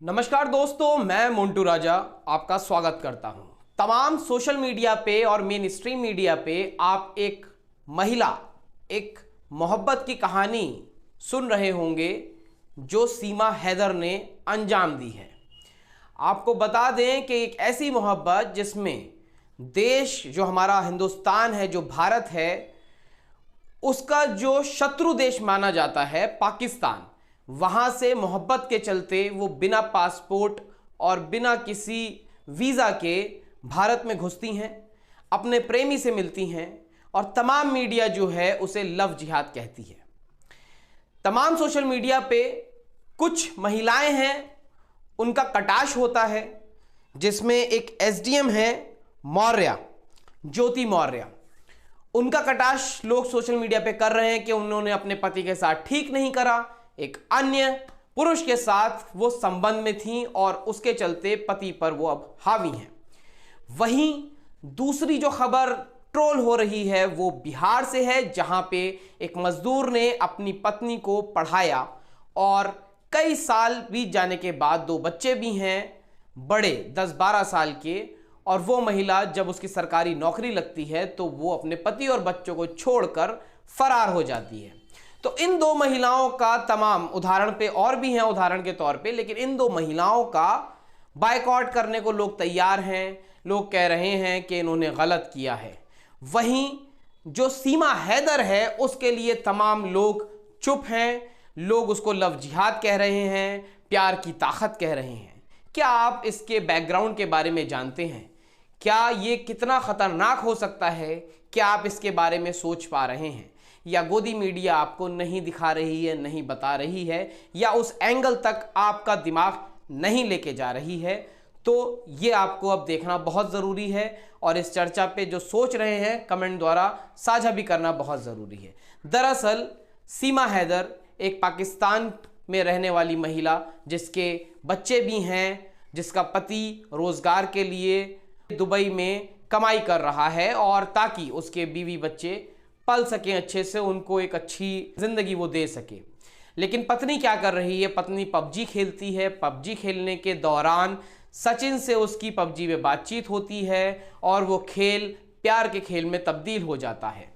नमस्कार दोस्तों, मैं मोंटू राजा आपका स्वागत करता हूं। तमाम सोशल मीडिया पे और मेन स्ट्रीम मीडिया पे आप एक महिला, एक मोहब्बत की कहानी सुन रहे होंगे जो सीमा हैदर ने अंजाम दी है। आपको बता दें कि एक ऐसी मोहब्बत जिसमें देश जो हमारा हिंदुस्तान है, जो भारत है, उसका जो शत्रु देश माना जाता है पाकिस्तान, वहां से मोहब्बत के चलते वो बिना पासपोर्ट और बिना किसी वीज़ा के भारत में घुसती हैं, अपने प्रेमी से मिलती हैं और तमाम मीडिया जो है उसे लव जिहाद कहती है। तमाम सोशल मीडिया पे कुछ महिलाएं हैं, उनका कटाक्ष होता है, जिसमें एक एसडीएम है मौर्य, ज्योति मौर्य। उनका कटाक्ष लोग सोशल मीडिया पे कर रहे हैं कि उन्होंने अपने पति के साथ ठीक नहीं करा, एक अन्य पुरुष के साथ वो संबंध में थी और उसके चलते पति पर वो अब हावी हैं। वहीं दूसरी जो खबर ट्रोल हो रही है वो बिहार से है, जहां पे एक मजदूर ने अपनी पत्नी को पढ़ाया और कई साल बीत जाने के बाद दो बच्चे भी हैं, बड़े 10-12 साल के, और वो महिला जब उसकी सरकारी नौकरी लगती है तो वो अपने पति और बच्चों को छोड़कर फरार हो जाती है। तो इन दो महिलाओं का तमाम उदाहरण पे और भी हैं उदाहरण के तौर पे, लेकिन इन दो महिलाओं का बायकॉट करने को लोग तैयार हैं। लोग कह रहे हैं कि इन्होंने गलत किया है। वहीं जो सीमा हैदर है उसके लिए तमाम लोग चुप हैं। लोग उसको लव जिहाद कह रहे हैं, प्यार की ताकत कह रहे हैं। क्या आप इसके बैकग्राउंड के बारे में जानते हैं? क्या ये कितना खतरनाक हो सकता है? क्या आप इसके बारे में सोच पा रहे हैं? या गोदी मीडिया आपको नहीं दिखा रही है, नहीं बता रही है, या उस एंगल तक आपका दिमाग नहीं लेके जा रही है? तो ये आपको अब देखना बहुत ज़रूरी है और इस चर्चा पे जो सोच रहे हैं कमेंट द्वारा साझा भी करना बहुत ज़रूरी है। दरअसल सीमा हैदर एक पाकिस्तान में रहने वाली महिला, जिसके बच्चे भी हैं, जिसका पति रोज़गार के लिए दुबई में कमाई कर रहा है और ताकि उसके बीवी बच्चे पल सकें अच्छे से, उनको एक अच्छी ज़िंदगी वो दे सके। लेकिन पत्नी क्या कर रही है? पत्नी पबजी खेलती है। पबजी खेलने के दौरान सचिन से उसकी पबजी में बातचीत होती है और वो खेल प्यार के खेल में तब्दील हो जाता है।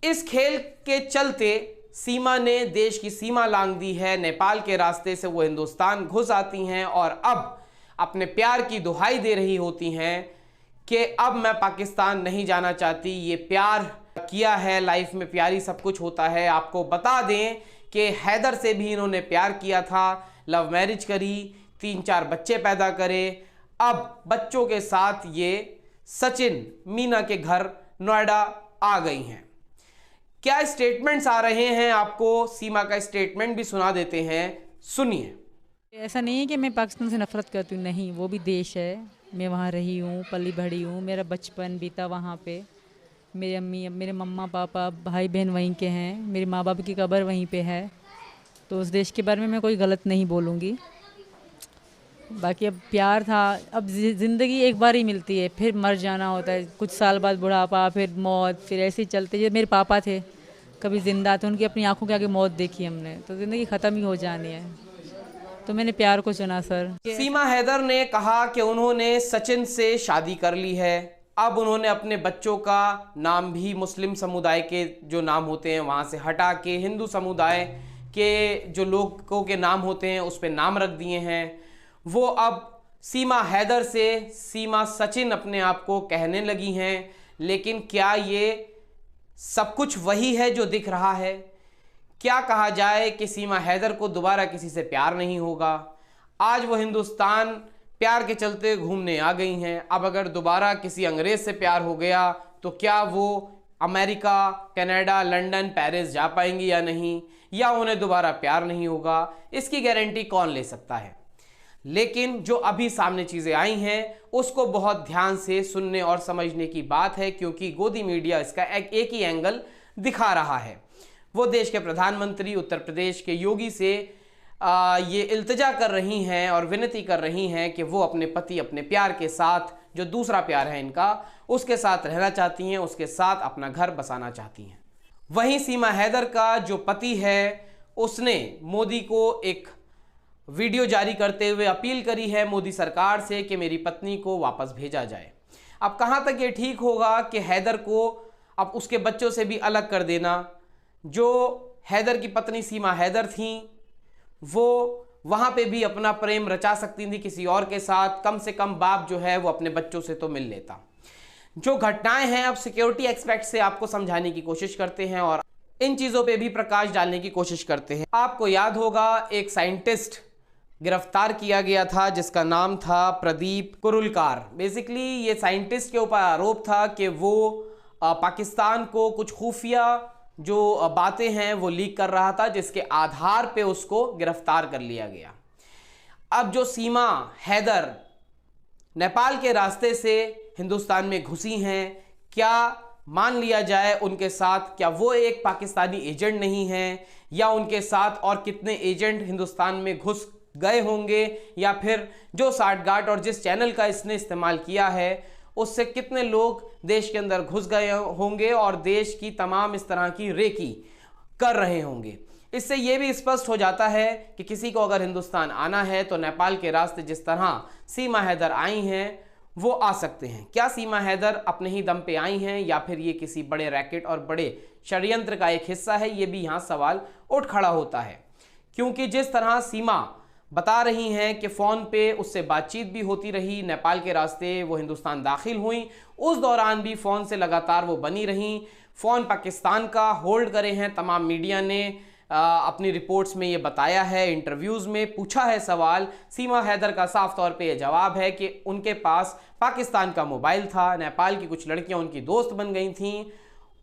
इस खेल के चलते सीमा ने देश की सीमा लांघ दी है। नेपाल के रास्ते से वो हिंदुस्तान घुस आती हैं और अब अपने प्यार की दुहाई दे रही होती हैं कि अब मैं पाकिस्तान नहीं जाना चाहती। ये प्यार किया है, लाइफ में प्यारी सब कुछ होता है। आपको बता दें कि हैदर से भी इन्होंने प्यार किया था, लव मैरिज करी, 3-4 बच्चे पैदा करे। अब बच्चों के साथ ये सचिन मीना के घर नोएडा आ गई हैं। क्या स्टेटमेंट्स आ रहे हैं? आपको सीमा का स्टेटमेंट भी सुना देते हैं, सुनिए। ऐसा नहीं है कि मैं पाकिस्तान से नफरत करती हूँ, नहीं, वो भी देश है। मैं वहाँ रही हूँ, पली बढ़ी हूँ, मेरा बचपन बीता वहाँ पे। मेरी अम्मी, मेरे मम्मा पापा भाई बहन वहीं के हैं, मेरे माँ बाप की कब्र वहीं पे है। तो उस देश के बारे में मैं कोई गलत नहीं बोलूँगी। बाकी अब प्यार था, अब ज़िंदगी एक बार ही मिलती है, फिर मर जाना होता है, कुछ साल बाद बुढ़ापा, फिर मौत, फिर ऐसे ही चलते। जब मेरे पापा थे, कभी ज़िंदा थे, उनकी अपनी आंखों के आगे मौत देखी हमने, तो ज़िंदगी ख़त्म ही हो जानी है। तो मैंने प्यार को चुना सर। सीमा हैदर ने कहा कि उन्होंने सचिन से शादी कर ली है। अब उन्होंने अपने बच्चों का नाम भी मुस्लिम समुदाय के जो नाम होते हैं वहाँ से हटा के हिंदू समुदाय के जो लोगों के नाम होते हैं उस पर नाम रख दिए हैं। वो अब सीमा हैदर से सीमा सचिन अपने आप को कहने लगी हैं। लेकिन क्या ये सब कुछ वही है जो दिख रहा है? क्या कहा जाए कि सीमा हैदर को दोबारा किसी से प्यार नहीं होगा? आज वो हिंदुस्तान प्यार के चलते घूमने आ गई हैं। अब अगर दोबारा किसी अंग्रेज़ से प्यार हो गया तो क्या वो अमेरिका, कनाडा, लंदन, पेरिस जा पाएंगी या नहीं, या उन्हें दोबारा प्यार नहीं होगा? इसकी गारंटी कौन ले सकता है? लेकिन जो अभी सामने चीज़ें आई हैं उसको बहुत ध्यान से सुनने और समझने की बात है, क्योंकि गोदी मीडिया इसका एक ही एंगल दिखा रहा है। वो देश के प्रधानमंत्री उत्तर प्रदेश के योगी से ये इल्तिजा कर रही हैं और विनती कर रही हैं कि वो अपने पति, अपने प्यार के साथ, जो दूसरा प्यार है इनका, उसके साथ रहना चाहती हैं, उसके साथ अपना घर बसाना चाहती हैं। वहीं सीमा हैदर का जो पति है उसने मोदी को एक वीडियो जारी करते हुए अपील करी है मोदी सरकार से कि मेरी पत्नी को वापस भेजा जाए। अब कहाँ तक ये ठीक होगा कि हैदर को अब उसके बच्चों से भी अलग कर देना। जो हैदर की पत्नी सीमा हैदर थी वो वहाँ पे भी अपना प्रेम रचा सकती थी किसी और के साथ, कम से कम बाप जो है वो अपने बच्चों से तो मिल लेता। जो घटनाएं हैं अब सिक्योरिटी एस्पेक्ट से आपको समझाने की कोशिश करते हैं और इन चीज़ों पे भी प्रकाश डालने की कोशिश करते हैं। आपको याद होगा एक साइंटिस्ट गिरफ्तार किया गया था जिसका नाम था प्रदीप कुरुलकार। बेसिकली ये साइंटिस्ट के ऊपर आरोप था कि वो पाकिस्तान को कुछ खुफिया जो बातें हैं वो लीक कर रहा था, जिसके आधार पे उसको गिरफ्तार कर लिया गया। अब जो सीमा हैदर नेपाल के रास्ते से हिंदुस्तान में घुसी हैं, क्या मान लिया जाए उनके साथ, क्या वो एक पाकिस्तानी एजेंट नहीं हैं, या उनके साथ और कितने एजेंट हिंदुस्तान में घुस गए होंगे, या फिर जो साठगांठ और जिस चैनल का इसने इस्तेमाल किया है उससे कितने लोग देश के अंदर घुस गए होंगे और देश की तमाम इस तरह की रेकी कर रहे होंगे। इससे यह भी स्पष्ट हो जाता है कि किसी को अगर हिंदुस्तान आना है तो नेपाल के रास्ते जिस तरह सीमा हैदर आई हैं वो आ सकते हैं। क्या सीमा हैदर अपने ही दम पे आई हैं या फिर ये किसी बड़े रैकेट और बड़े षड्यंत्र का एक हिस्सा है, ये भी यहाँ सवाल उठ खड़ा होता है। क्योंकि जिस तरह सीमा बता रही हैं कि फ़ोन पे उससे बातचीत भी होती रही, नेपाल के रास्ते वो हिंदुस्तान दाखिल हुई, उस दौरान भी फ़ोन से लगातार वो बनी रहीं। फ़ोन पाकिस्तान का होल्ड करे हैं। तमाम मीडिया ने अपनी रिपोर्ट्स में ये बताया है, इंटरव्यूज़ में पूछा है सवाल। सीमा हैदर का साफ तौर पे ये जवाब है कि उनके पास पाकिस्तान का मोबाइल था, नेपाल की कुछ लड़कियां उनकी दोस्त बन गई थीं,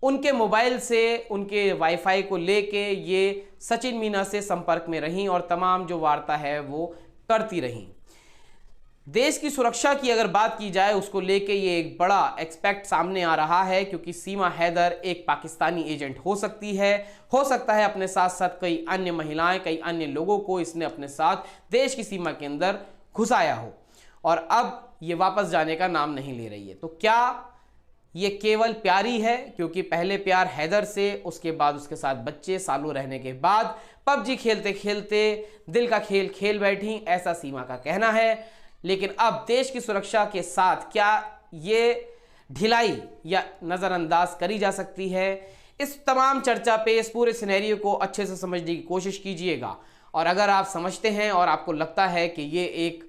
उनके मोबाइल से उनके वाईफाई को लेके ये सचिन मीना से संपर्क में रहीं और तमाम जो वार्ता है वो करती रहीं। देश की सुरक्षा की अगर बात की जाए उसको लेके ये एक बड़ा एक्सपेक्ट सामने आ रहा है, क्योंकि सीमा हैदर एक पाकिस्तानी एजेंट हो सकती है, हो सकता है अपने साथ साथ कई अन्य महिलाएं, कई अन्य लोगों को इसने अपने साथ देश की सीमा के अंदर घुसाया हो और अब ये वापस जाने का नाम नहीं ले रही है। तो क्या ये केवल प्यारी है, क्योंकि पहले प्यार हैदर से, उसके बाद उसके साथ बच्चे, सालों रहने के बाद पबजी खेलते खेलते दिल का खेल खेल बैठी, ऐसा सीमा का कहना है। लेकिन अब देश की सुरक्षा के साथ क्या ये ढिलाई या नज़रअंदाज करी जा सकती है? इस तमाम चर्चा पे, इस पूरे सिनेरियो को अच्छे से समझने की कोशिश कीजिएगा और अगर आप समझते हैं और आपको लगता है कि ये एक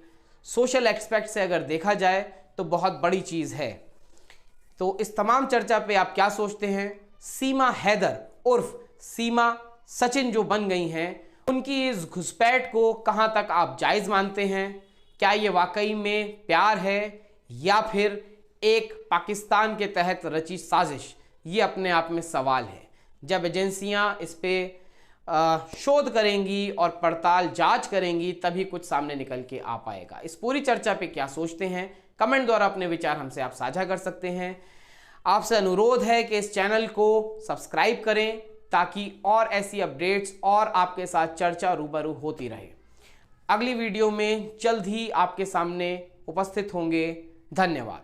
सोशल एस्पेक्ट से अगर देखा जाए तो बहुत बड़ी चीज़ है, तो इस तमाम चर्चा पे आप क्या सोचते हैं? सीमा हैदर उर्फ सीमा सचिन जो बन गई हैं, उनकी इस घुसपैठ को कहां तक आप जायज़ मानते हैं? क्या ये वाकई में प्यार है या फिर एक पाकिस्तान के तहत रची साजिश? ये अपने आप में सवाल है। जब एजेंसियां इस पे शोध करेंगी और पड़ताल जांच करेंगी तभी कुछ सामने निकल के आ पाएगा। इस पूरी चर्चा पे क्या सोचते हैं? कमेंट द्वारा अपने विचार हमसे आप साझा कर सकते हैं। आपसे अनुरोध है कि इस चैनल को सब्सक्राइब करें ताकि और ऐसी अपडेट्स और आपके साथ चर्चा रूबरू होती रहे। अगली वीडियो में जल्द ही आपके सामने उपस्थित होंगे। धन्यवाद।